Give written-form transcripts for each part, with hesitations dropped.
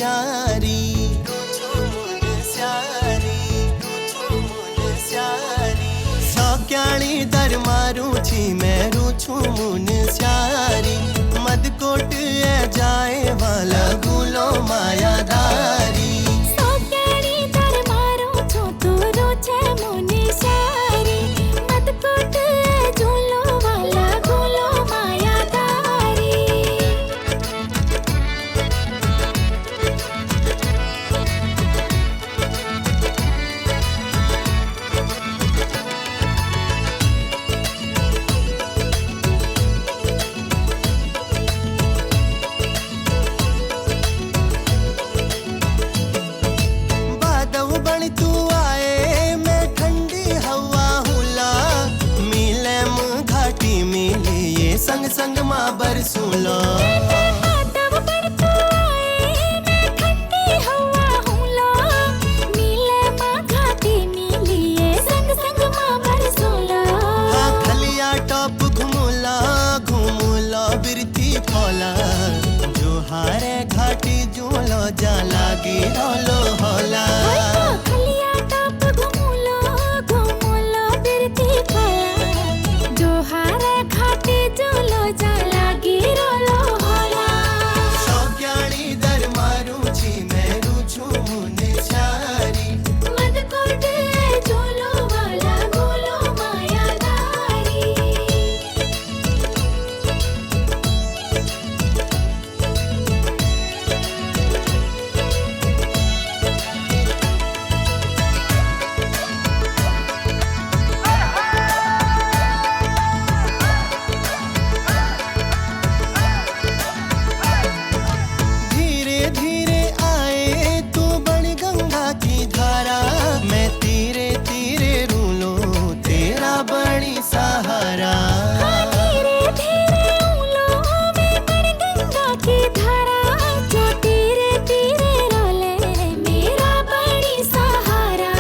स्यारी सौक्याणी दर मारू छी मैं रूछू मुन स्यारी मदकोट ए जाए वाला गुलो मायादारी सौक्याणी दर मारू छू तू रूछे मुन स्यारी मदकोट ए झूलो वाला गुलो मायादारी तू आए मैं ठंडी हवा हुला मिले घाटी मिले ये संग संग माँ बरसूला टॉप घुमूला घुमूला बिरती फौला जो हारे घाटी झूलो जा लागी रोलो होला बड़ी सहारा धीरे धीरे उलो में बड़ी गंगा की धारा जो धीरे धीरे रोले मेरा बड़ी सहारा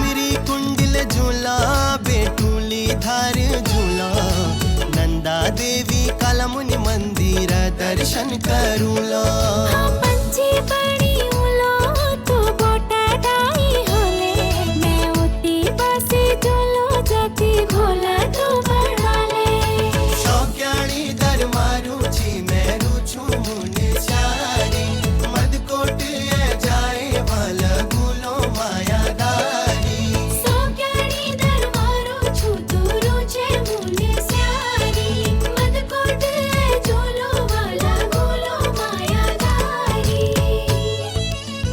मेरी कुंडल झूला बेटूली धार झूला नंदा देवी कालमुनि मंदिर दर्शन करूला पंछी बड़ी